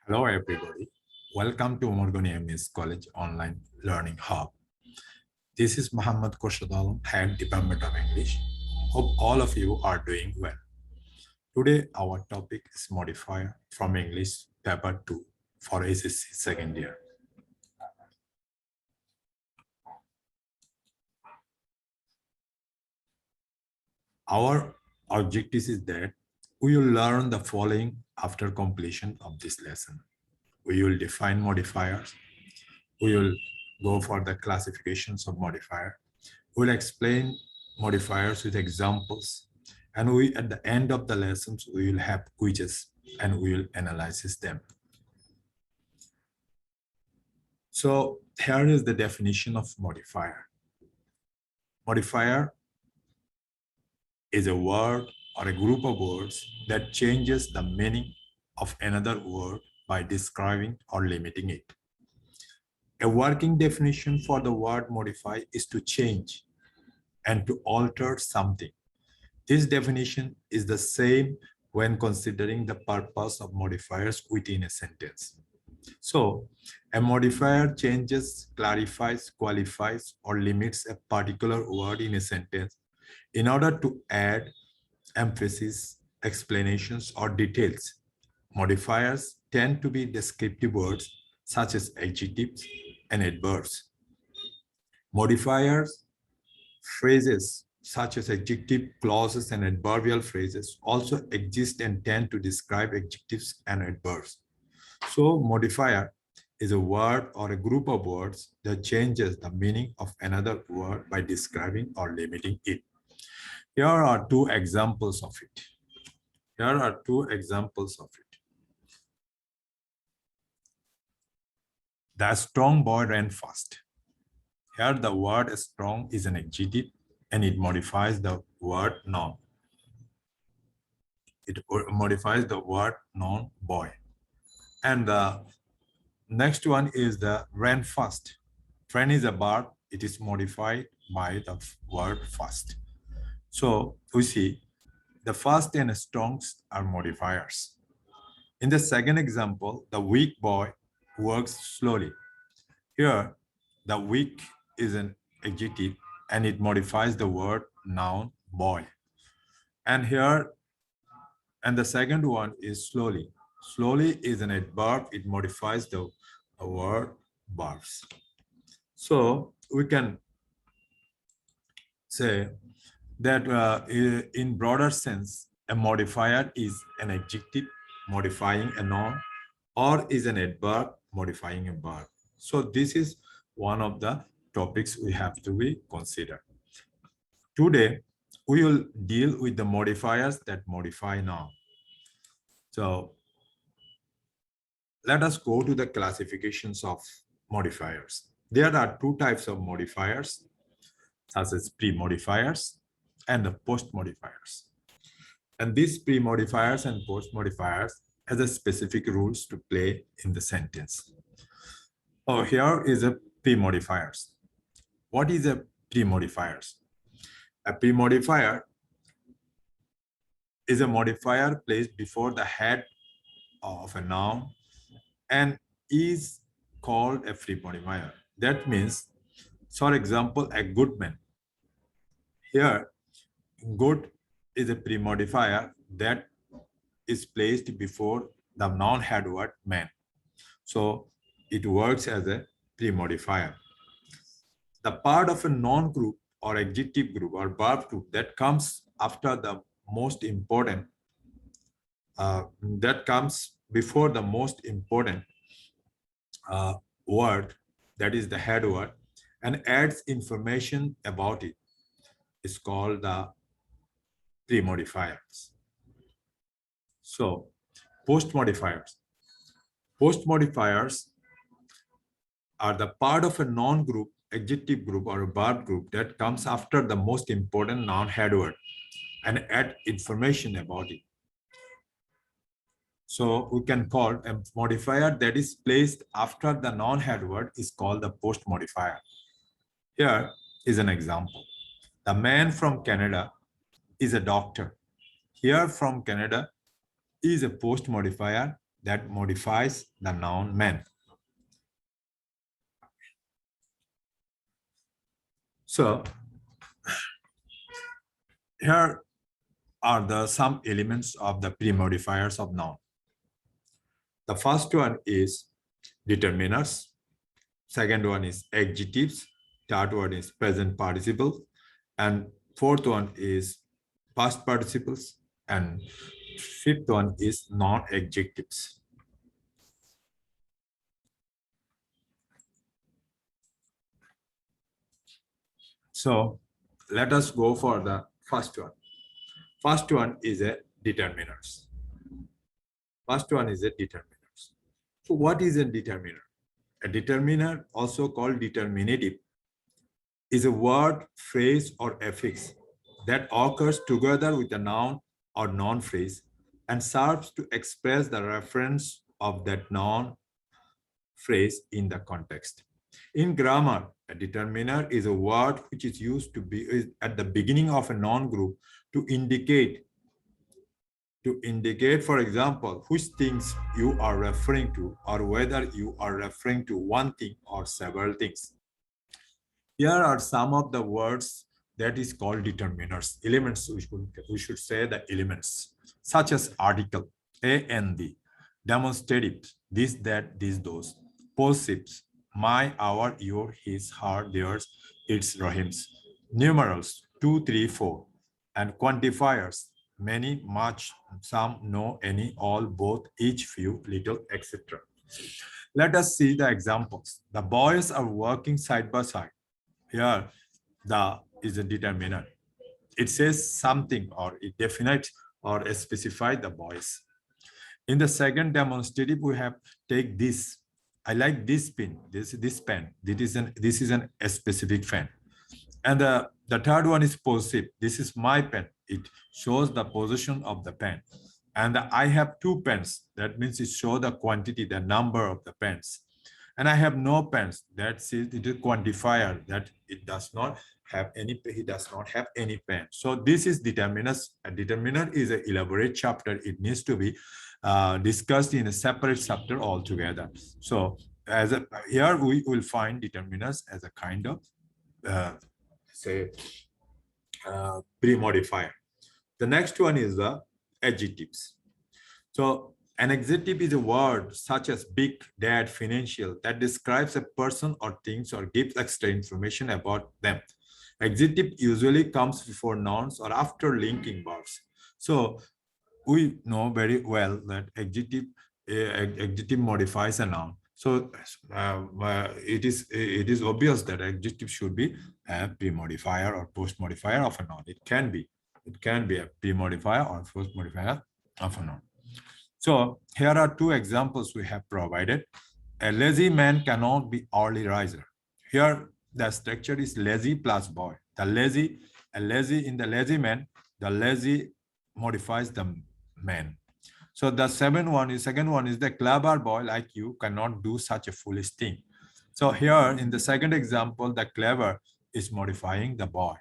Hello, everybody. Welcome to Morgan MS College Online Learning Hub. This is Muhammad Khurshid, Head Department of English. Hope all of you are doing well. Today, our topic is modifier from English Paper 2 for SSC second year. Our objective is that we will learn the following after completion of this lesson. We will define modifiers. We will go for the classifications of modifier. We'll explain modifiers with examples. And at the end of the lessons, we will have quizzes and we will analyze them. So here is the definition of modifier. Modifier is a word or a group of words that changes the meaning of another word by describing or limiting it. A working definition for the word modify is to change and to alter something. This definition is the same when considering the purpose of modifiers within a sentence. So, a modifier changes, clarifies, qualifies, or limits a particular word in a sentence in order to add emphasis, explanations, or details. Modifiers tend to be descriptive words such as adjectives and adverbs. Modifiers, phrases such as adjective clauses and adverbial phrases also exist and tend to describe adjectives and adverbs. So modifier is a word or a group of words that changes the meaning of another word by describing or limiting it. Here are two examples of it. The strong boy ran fast. Here the word strong is an adjective and it modifies the word noun. It modifies the word noun boy. And the next one is the ran fast. Ran is a verb. It is modified by the word fast. So we see the fast and strongs are modifiers. In the second example, the weak boy works slowly. Here, the weak is an adjective and it modifies the word noun boy. And here, and the second one is slowly. Slowly is an adverb. It modifies the word verbs. So we can say that in broader sense, a modifier is an adjective modifying a noun or is an adverb modifying a verb. So this is one of the topics we have to be considered. Today, we will deal with the modifiers that modify noun. So let us go to the classifications of modifiers. There are two types of modifiers, such as pre-modifiers and the post-modifiers. And these pre-modifiers and post-modifiers have a specific rules to play in the sentence. Oh, here is a pre-modifiers. What is a pre-modifiers? A pre-modifier is a modifier placed before the head of a noun and is called a pre-modifier. That means, for example, a good man. Here, good is a pre-modifier that is placed before the noun head word man. So it works as a pre-modifier. The part of a noun group or adjective group or verb group that comes after the most important, that comes before the most important word, that is the head word, and adds information about it, is called the pre-modifiers. So post-modifiers. Post-modifiers are the part of a noun group, adjective group, or a verb group that comes after the most important noun head word and add information about it. So we can call a modifier that is placed after the noun head word is called the post-modifier. Here is an example. The man from Canada is a doctor. Here from Canada is a post-modifier that modifies the noun man. So here are some elements of the premodifiers of noun. The first one is determiners. Second one is adjectives. Third one is present participle. And fourth one is past participles. And fifth one is non-adjectives. So let us go for the first one. First one is a determiners. First one is a determiners. So what is a determiner? A determiner, also called determinative, is a word, phrase, or affix that occurs together with a noun or noun phrase and serves to express the reference of that noun phrase in the context. In grammar, a determiner is a word which is used to be at the beginning of a noun group to indicate, for example, which things you are referring to or whether you are referring to one thing or several things. Here are some of the words that is called determiners, elements. We should say the elements, such as article, a and the, demonstrative, this, that, this, those, possessives, my, our, your, his, her, theirs, its, Rahim's, numerals, 2, 3, 4, and quantifiers, many, much, some, no, any, all, both, each, few, little, etc. Let us see the examples. The boys are working side by side. Here, the is a determiner. It says something or it defines or specifies the boys. In the second demonstrative, we have take this. I like this pen. This pen. This is a specific pen. And the third one is possessive. This is my pen. It shows the position of the pen. And I have 2 pens. That means it shows the quantity, the number of the pens. And I have no pens. That's it. It is quantifier that it does not have any. He does not have any pen. So this is determiners. A determiner is an elaborate chapter. It needs to be discussed in a separate chapter altogether. So here we will find determiners as a kind of pre-modifier. The next one is the adjectives. So an adjective is a word such as big, dad, financial that describes a person or things or gives extra information about them. Adjective usually comes before nouns or after linking verbs. So we know very well that adjective modifies a noun. So it is obvious that adjective should be a pre-modifier or post-modifier of a noun. It can be a pre-modifier or post-modifier of a noun. So here are 2 examples we have provided. A lazy man cannot be early riser. Here the structure is lazy plus boy. In the lazy man, the lazy modifies the man. So the second one is the clever boy like you cannot do such a foolish thing. So here in the second example, the clever is modifying the boy.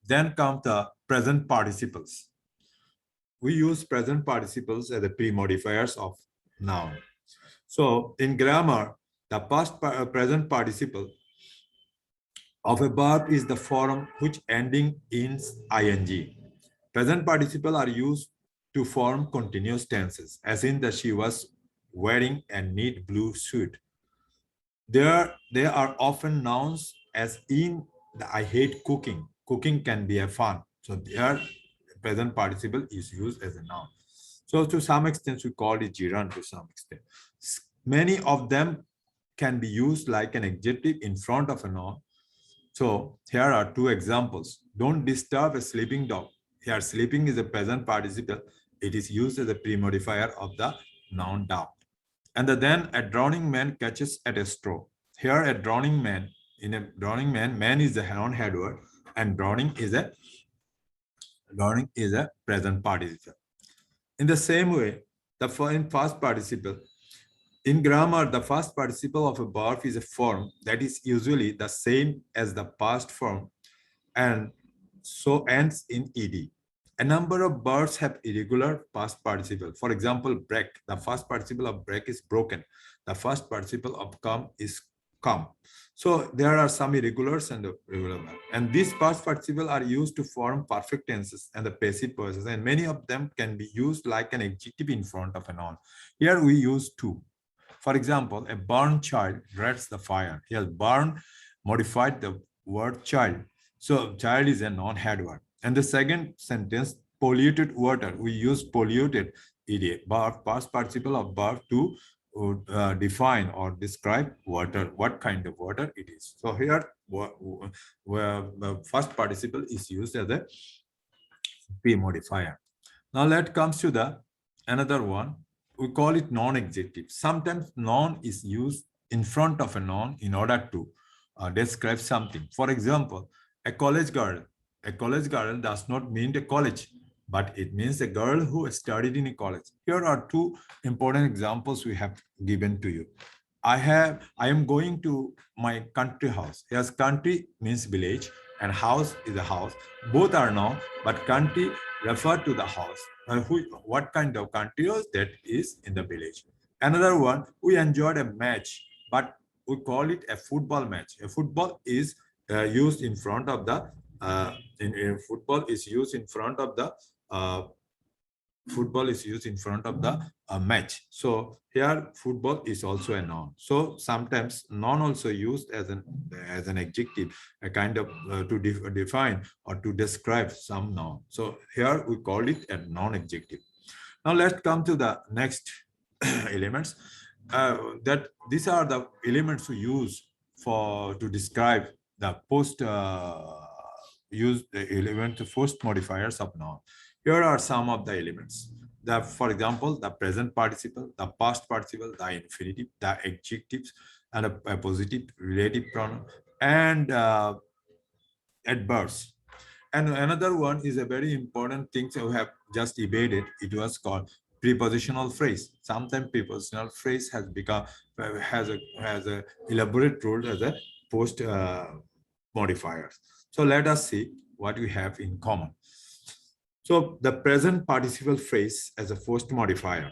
Then come the present participles. We use present participles as the pre-modifiers of noun. So in grammar, the present participle of a verb is the form which ending in ing. Present participle are used to form continuous tenses, as in that she was wearing a neat blue suit. They are often nouns, as in the I hate cooking. Cooking can be a fun. So there, present participle is used as a noun. So to some extent, we call it gerund to some extent. Many of them can be used like an adjective in front of a noun. So here are 2 examples. Don't disturb a sleeping dog. Here, sleeping is a present participle. It is used as a pre-modifier of the noun dog. And then a drowning man catches at a straw. Here, a drowning man, man is a noun-head word, and drowning is a present participle. In the same way, in past participle, in grammar, the first participle of a verb is a form that is usually the same as the past form and so ends in ed. A number of verbs have irregular past participle. For example, break. The first participle of break is broken. The first participle of come is come. So there are some irregulars and regular verbs. And these past participle are used to form perfect tenses and the passive voices. And many of them can be used like an adjective in front of a noun. Here we use two. For example, a burned child dreads the fire. Here, burn modified the word child. So child is a non-head word. And the second sentence, polluted water, we use polluted ed, past participle of verb to define or describe water, what kind of water it is. So here, where the first participle is used as a premodifier. Now let's come to the another one. We call it non-adjective. Sometimes noun is used in front of a noun in order to describe something. For example, a college girl. A college girl does not mean a college, but it means a girl who studied in a college. Here are two important examples we have given to you. I am going to my country house. Yes, country means village and house is a house. Both are noun, but country refer to the house. What kind of country house that is in the village. Another one, we enjoyed a match, but we call it a football match. A football is used in front of the football is used in front of the football is used in front of the match. So here football is also a noun. So sometimes noun also used as an adjective, a kind of to define or to describe some noun. So here we call it a non-adjective. Now let's come to the next elements. That these are the elements we use to describe the post use the element post modifiers of noun. Here are some of the elements. For example, the present participle, the past participle, the infinitive, the adjectives, and a positive relative pronoun, and adverbs. And another one is a very important thing we have just evaded. It was called prepositional phrase. Sometimes prepositional phrase has become has a elaborate role as a post modifiers. So let us see what we have in common. So the present participle phrase as a post modifier.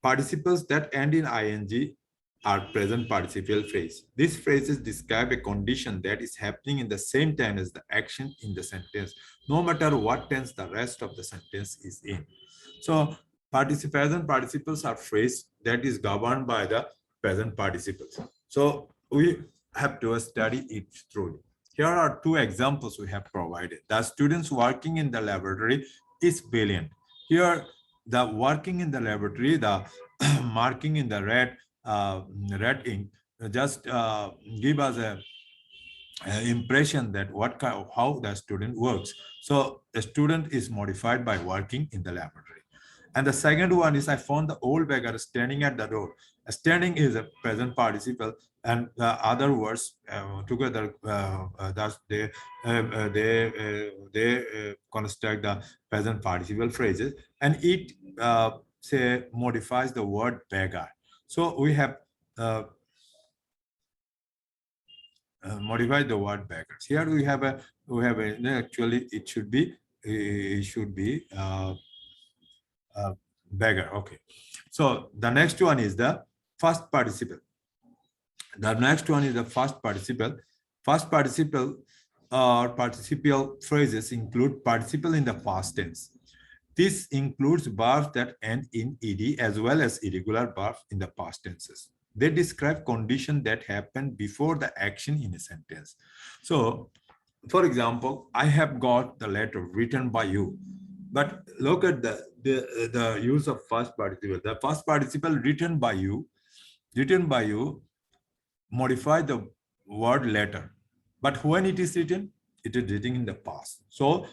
Participles that end in ing are present participle phrase. These phrases describe a condition that is happening in the same time as the action in the sentence, no matter what tense the rest of the sentence is in. So present participles are phrase that is governed by the present participles. So we have to study it thoroughly. Here are two examples we have provided. The students working in the laboratory is brilliant. Here, the working in the laboratory, the marking in the red ink, just give us a impression that how the student works. So the student is modified by working in the laboratory. And the second one is, I found the old beggar standing at the door. Standing is a present participle, and the other words together, thus they construct the present participle phrases, and it say modifies the word beggar. So we have modified the word beggars. Here we have actually it should be beggar. Okay. So the next one is the first participle. The next one is the first participle. First participle or participial phrases include participle in the past tense. This includes verbs that end in ed as well as irregular verbs in the past tenses. They describe conditions that happen before the action in a sentence. So, for example, I have got the letter written by you. But look at the use of first participle. The first participle written by you modify the word letter. But when it is written in the past. So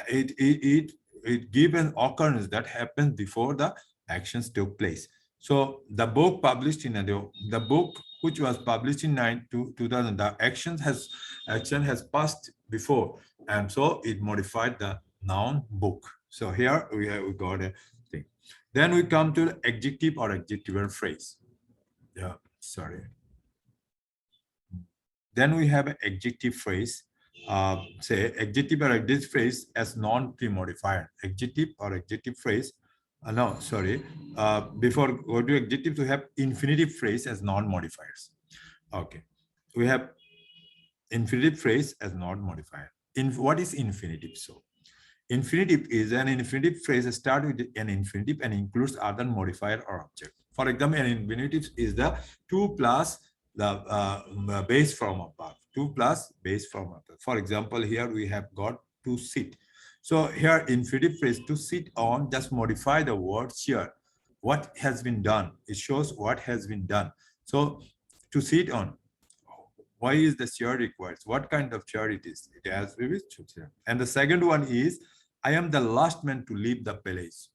it gives an occurrence that happens before the actions took place. So the book published in the book which was published in 2000, the action has passed before, and so it modified the noun book. So here we got a thing. Then we come to the adjective or adjectival phrase. Yeah, sorry. Then we have an adjective phrase. say adjective or adjective phrase as non-premodifier. Adjective or adjective phrase, no, sorry. Before go to adjectives, we have infinitive phrase as non-modifiers. Okay, we have infinitive phrase as non-modifier. What is infinitive? So infinitive is an infinitive phrase start with an infinitive and includes other modifier or object. For example, an infinitive is the 2 plus the base form of verb. 2 plus base form of verb. For example, here we have got to sit. So here infinitive phrase to sit on, just modify the word chair. What has been done? It shows what has been done. So to sit on, why is the chair required? What kind of chair it is? It has to be chair. And the second one is, I am the last man to leave the place.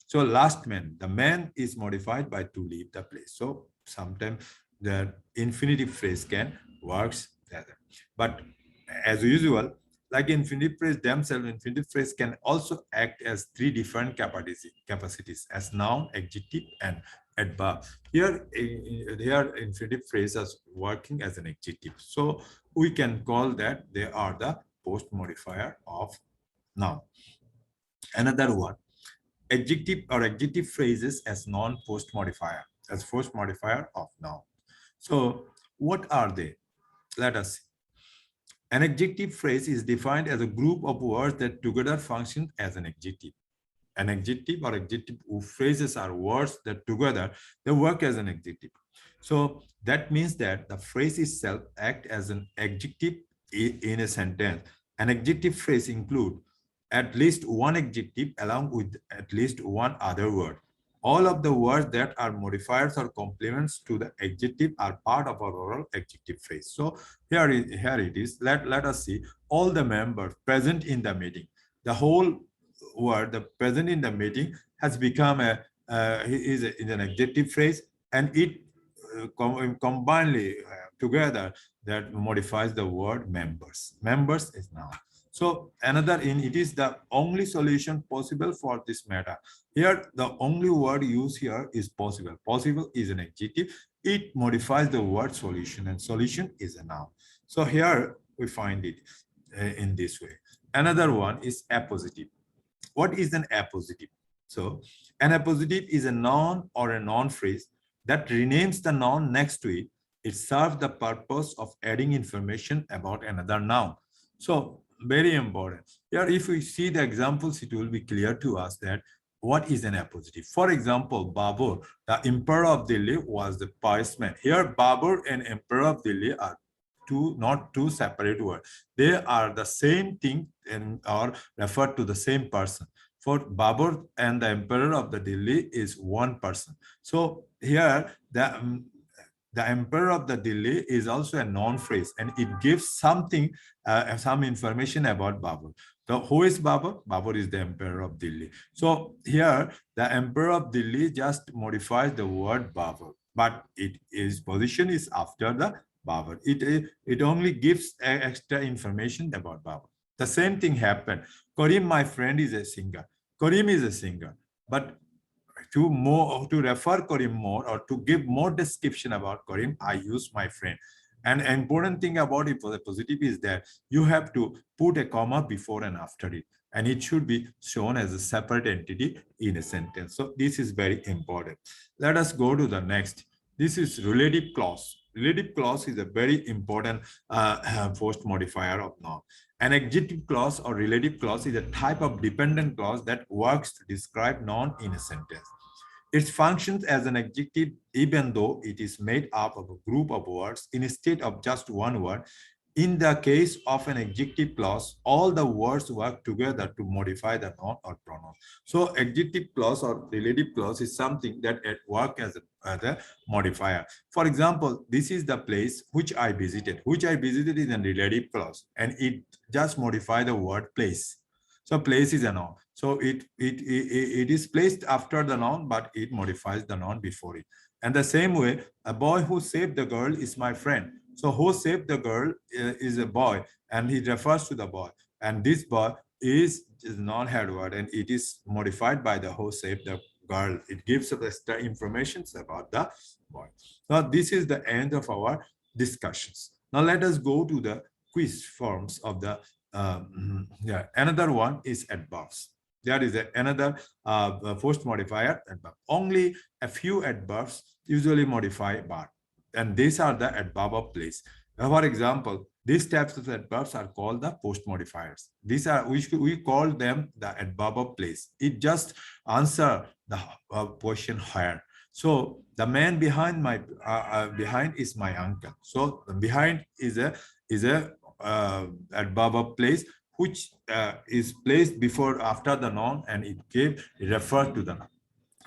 So last man, the man is modified by to leave the place. So sometimes the infinitive phrase can works together. But as usual, like infinitive phrase themselves, infinitive phrase can also act as three different capacities as noun, adjective, and adverb. Here infinitive phrases working as an adjective. So we can call that they are the post modifier of noun. Another one, adjective or adjective phrases as non-post modifier, as post modifier of noun. So what are they? Let us see. An adjective phrase is defined as a group of words that together function as an adjective. An adjective or adjective phrases are words that together they work as an adjective. So that means that the phrase itself acts as an adjective in a sentence. An adjective phrase includes at least one adjective along with at least one other word. All of the words that are modifiers or complements to the adjective are part of our oral adjective phrase. So here it is. Let us see all the members present in the meeting. The whole word, the present in the meeting, has become is an adjective phrase, and it combinedly together that modifies the word members. Members is noun. So another it is the only solution possible for this matter. Here, the only word used here is possible. Possible is an adjective. It modifies the word solution, and solution is a noun. So here we find it in this way. Another one is appositive. What is an appositive? So an appositive is a noun or a noun phrase that renames the noun next to it. It serves the purpose of adding information about another noun. So very important. Here, if we see the examples, it will be clear to us that what is an appositive. For example, Babur, the emperor of Delhi, was the pious man. Here, Babur and emperor of Delhi are not two separate words. They are the same thing and are referred to the same person. For Babur and the emperor of the Delhi is one person. So here the emperor of the Delhi is also a noun phrase, and it gives something, some information about Babur. So who is Babur? Babur is the emperor of Delhi. So here the emperor of Delhi just modifies the word Babur, but its position is after the Babur. It only gives extra information about Babur. The same thing happened. Karim, my friend, is a singer. Karim is a singer, but to refer Karim more or to give more description about Karim, I use my friend. And an important thing about it for the positive is that you have to put a comma before and after it, and it should be shown as a separate entity in a sentence. So this is very important. Let us go to the next. This is relative clause. Relative clause is a very important post modifier of noun. An adjective clause or relative clause is a type of dependent clause that works to describe noun in a sentence. It functions as an adjective even though it is made up of a group of words instead of just one word. In the case of an adjective clause, all the words work together to modify the noun or pronoun. So adjective clause or relative clause is something that works as a modifier. For example, this is the place which I visited. Which I visited is a relative clause, and it just modifies the word place. So place is a noun. So it is placed after the noun, but it modifies the noun before it. And the same way, a boy who saved the girl is my friend. So who saved the girl is a boy, and he refers to the boy. And this boy is non-head word, and it is modified by the who saved the girl. It gives us extra information about the boy. Now this is the end of our discussions. Now let us go to the quiz forms of the yeah. Another one is adverbs. There is another post modifier adverb. Only a few adverbs usually modify but, and these are the adverb of place. For example, these types of adverbs are called the post modifiers. These are we call them the adverb of place. It just answer the question where. So the man behind my behind is my uncle. So the behind is a adverb of place which is placed before after the noun, and it gave refer to the noun.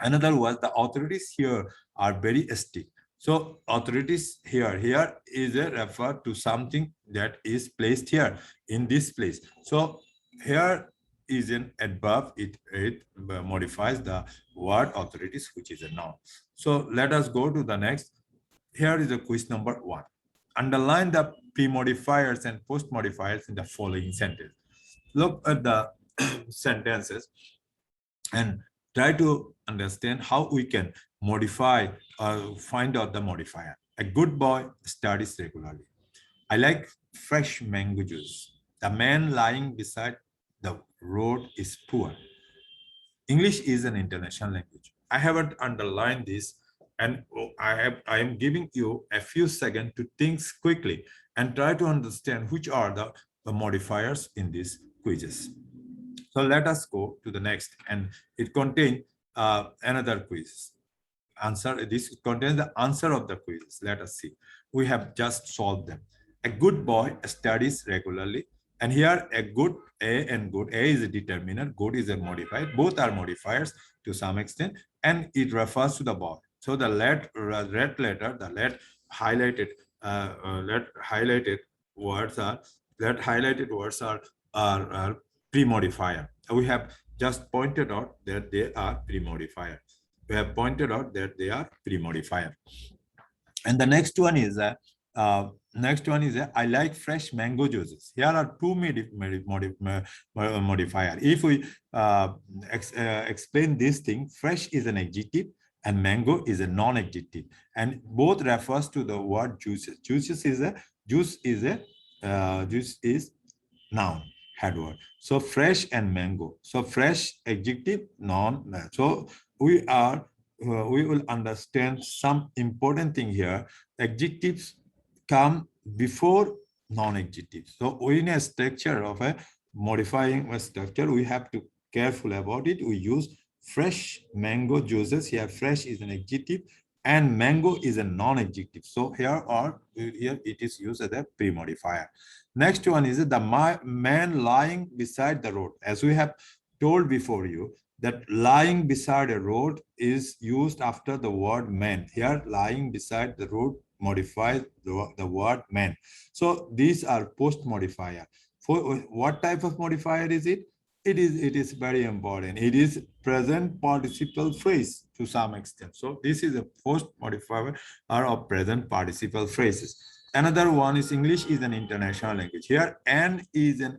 Another was the authorities here are very strict. So authorities here is a refer to something that is placed here in this place. So here is an adverb. It modifies the word authorities, which is a noun. So let us go to the next. Here is a quiz number 1. Underline the pre-modifiers and post-modifiers in the following sentence. Look at the sentences and try to understand how we can modify or find out the modifier. A good boy studies regularly. I like fresh mango juice. The man lying beside the road is poor. English is an international language. I haven't underlined this, and I am giving you a few seconds to think quickly and try to understand which are the modifiers in these quizzes. So let us go to the next, and it contains another quiz. This contains the answer of the quizzes. Let us see. We have just solved them. A good boy studies regularly, and here a good, a and good. A is a determiner, good is a modifier. Both are modifiers to some extent, and it refers to the boy. So the red letter, the highlighted words are pre-modifier. We have just pointed out that they are pre-modifier. We have pointed out that they are pre-modifier. And the next one is I like fresh mango juices. Here are two modifier. If we explain this thing, fresh is an adjective and mango is a non-adjective, and both refers to the word juices. Juice is noun, head word. So fresh and mango. So fresh adjective, noun. So we will understand some important thing here. Adjectives come before non-adjectives. So in a structure of a modifying a structure, we have to careful about it. We use fresh mango juices. Here fresh is an adjective and mango is a non-adjective. So here it is used as a pre-modifier. Next one is the man lying beside the road. As we have told before you, that lying beside a road is used after the word man. Here, lying beside the road modifies the word man. So these are post modifier. For what type of modifier is it? It is very important. It is present participle phrase to some extent. So this is a post modifier of present participle phrases. Another one is English is an international language. Here, an is a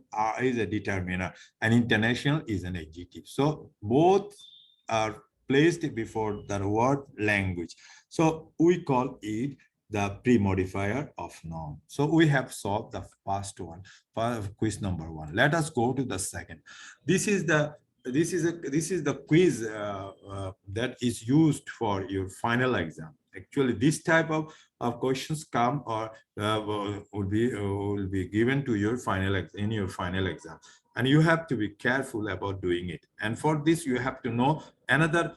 determiner, and international is an adjective. So both are placed before the word language. So we call it the pre-modifier of noun. So we have solved the first one, quiz number 1. Let us go to the second. This is the quiz that is used for your final exam. Actually, this type of questions come or will be given to your final in your final exam, and you have to be careful about doing it. And for this, you have to know another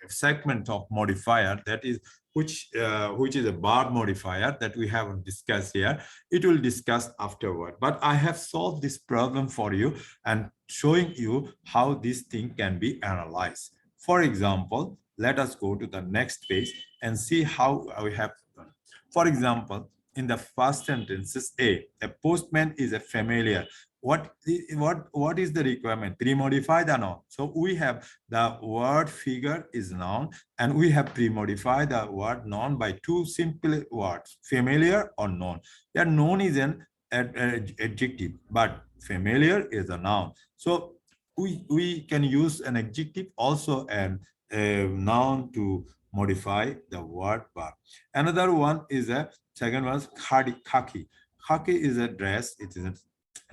segment of modifier, that is which is a verb modifier that we haven't discussed here. It will discuss afterward, but I have solved this problem for you and showing you how this thing can be analyzed. For example, let us go to the next page and see how we have done. For example, in the first sentences, a postman is a familiar. What is the requirement? Pre-modify the noun. So we have the word figure is noun, and we have pre-modified the word noun by two simple words, familiar or known. Yeah, known is an adjective, but familiar is a noun. So we can use an adjective also and a noun to modify the word verb. Another one is a second one is khaki. Khaki is a dress. It is a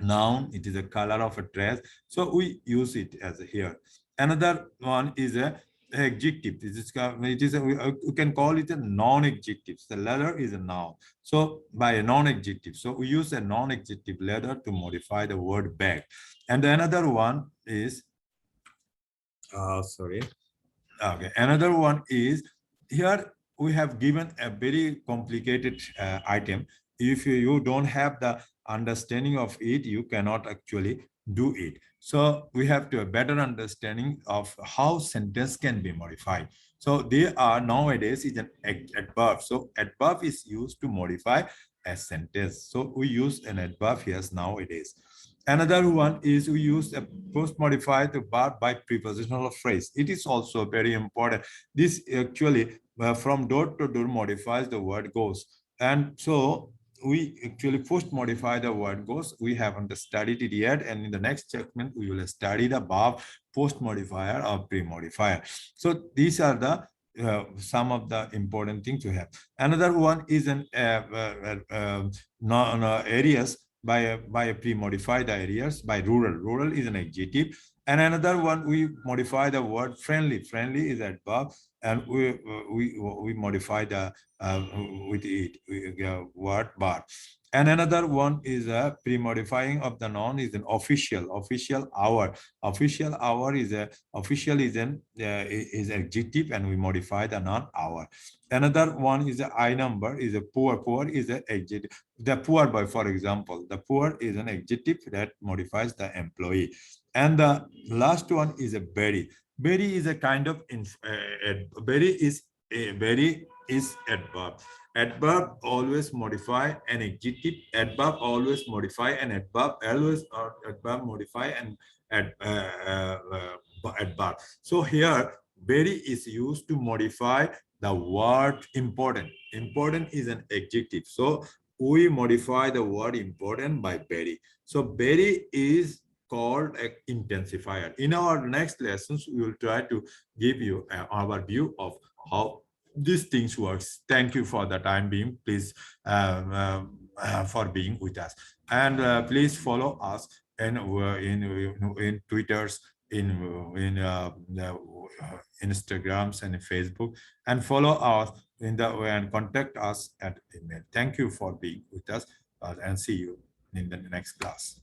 noun. It is a color of a dress. So we use it as a here. Another one is a adjective. We can call it a non-adjective. The letter is a noun. So by a non-adjective. So we use a non-adjective letter to modify the word bag. And another one is sorry. Okay, another one is here we have given a very complicated item. If you don't have the understanding of it, you cannot actually do it. So we have to a better understanding of how sentence can be modified. So they are nowadays is an adverb. So adverb is used to modify a sentence. So we use an adverb here nowadays. Another one is we use a post modify the verb by prepositional phrase. It is also very important. This actually from door to door modifies the word goes. And so we actually post modify the word goes. We haven't studied it yet. And in the next segment, we will study the verb post modifier or pre modifier. So these are the some of the important things to have. Another one is an areas by a pre-modify the areas by rural. Rural is an adjective. And another one, we modify the word friendly. Friendly is adverb, and we modify the with it word bar. And another one is a pre-modifying of the noun is an official. Official hour. Official hour is a official is an is adjective, and we modify the noun hour. Another one is a I number is a poor. Poor is an adjective. The poor boy, for example, the poor is an adjective that modifies the employee. And the last one is a berry. Berry is a kind of berry is adverb. Adverb always modify an adjective. Adverb always modify an adverb. Always adverb modify an adverb. So here, berry is used to modify the word important. Important is an adjective. So we modify the word important by very. So very is called an intensifier. In our next lessons, we will try to give you our view of how these things works. Thank you for the time being. Please for being with us, and please follow us in Twitters, in Instagrams and Facebook, and follow us in the way and contact us at email. Thank you for being with us, and see you in the next class.